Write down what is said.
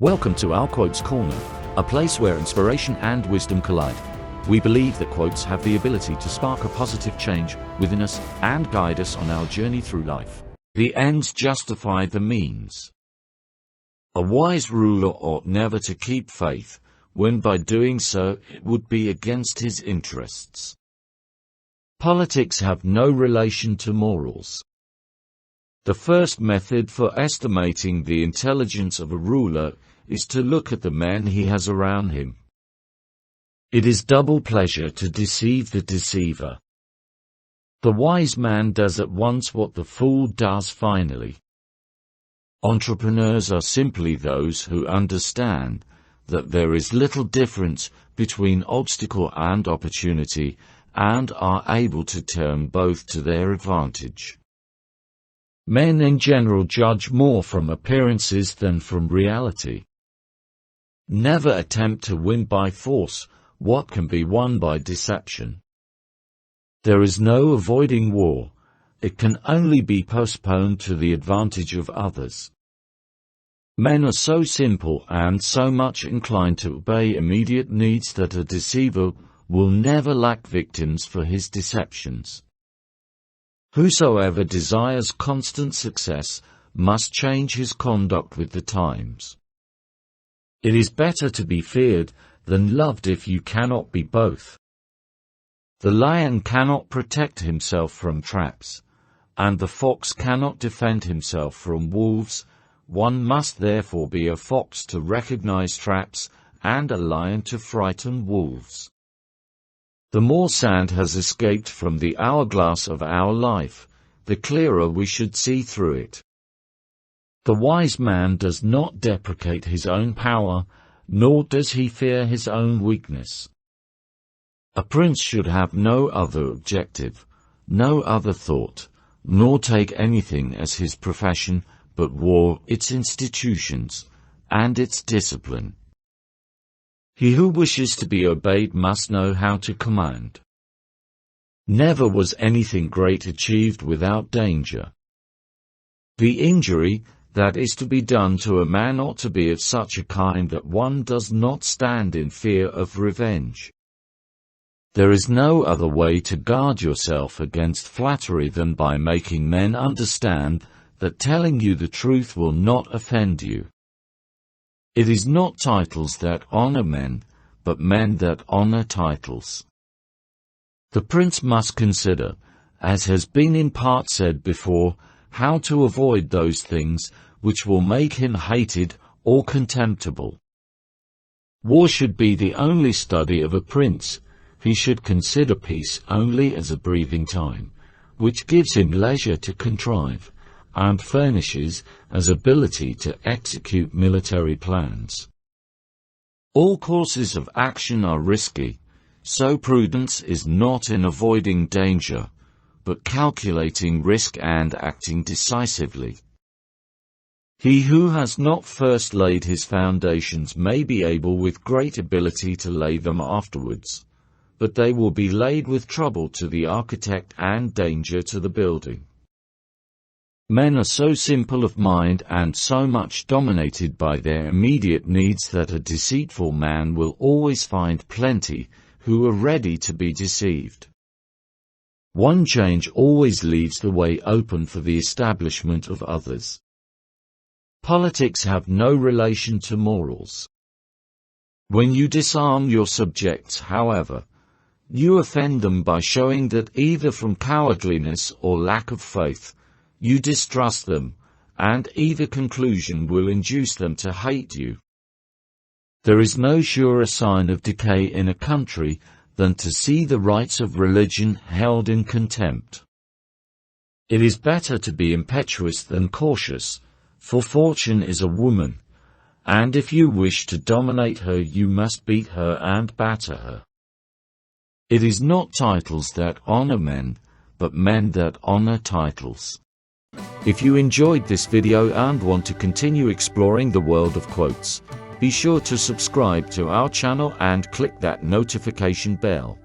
Welcome to our Quotes Corner, a place where inspiration and wisdom collide. We believe that quotes have the ability to spark a positive change within us and guide us on our journey through life. The ends justify the means. A wise ruler ought never to keep faith, when by doing so it would be against his interests. Politics have no relation to morals. The first method for estimating the intelligence of a ruler is to look at the men he has around him. It is double pleasure to deceive the deceiver. The wise man does at once what the fool does finally. Entrepreneurs are simply those who understand that there is little difference between obstacle and opportunity and are able to turn both to their advantage. Men in general judge more from appearances than from reality. Never attempt to win by force what can be won by deception. There is no avoiding war, it can only be postponed to the advantage of others. Men are so simple and so much inclined to obey immediate needs that a deceiver will never lack victims for his deceptions. Whosoever desires constant success must change his conduct with the times. It is better to be feared than loved if you cannot be both. The lion cannot protect himself from traps, and the fox cannot defend himself from wolves. One must therefore be a fox to recognize traps and a lion to frighten wolves. The more sand has escaped from the hourglass of our life, the clearer we should see through it. The wise man does not deprecate his own power, nor does he fear his own weakness. A prince should have no other objective, no other thought, nor take anything as his profession but war, its institutions, and its discipline. He who wishes to be obeyed must know how to command. Never was anything great achieved without danger. The injury that is to be done to a man ought to be of such a kind that one does not stand in fear of revenge. There is no other way to guard yourself against flattery than by making men understand that telling you the truth will not offend you. It is not titles that honor men, but men that honor titles. The prince must consider, as has been in part said before, how to avoid those things which will make him hated or contemptible. War should be the only study of a prince. He should consider peace only as a breathing time, which gives him leisure to contrive, and furnishes as ability to execute military plans. All courses of action are risky, so prudence is not in avoiding danger, but calculating risk and acting decisively. He who has not first laid his foundations may be able with great ability to lay them afterwards, but they will be laid with trouble to the architect and danger to the building. Men are so simple of mind and so much dominated by their immediate needs that a deceitful man will always find plenty who are ready to be deceived. One change always leaves the way open for the establishment of others. Politics have no relation to morals. When you disarm your subjects, however, you offend them by showing that either from cowardliness or lack of faith, you distrust them, and either conclusion will induce them to hate you. There is no surer sign of decay in a country than to see the rights of religion held in contempt. It is better to be impetuous than cautious, for fortune is a woman, and if you wish to dominate her you must beat her and batter her. It is not titles that honor men, but men that honor titles. If you enjoyed this video and want to continue exploring the world of quotes, be sure to subscribe to our channel and click that notification bell.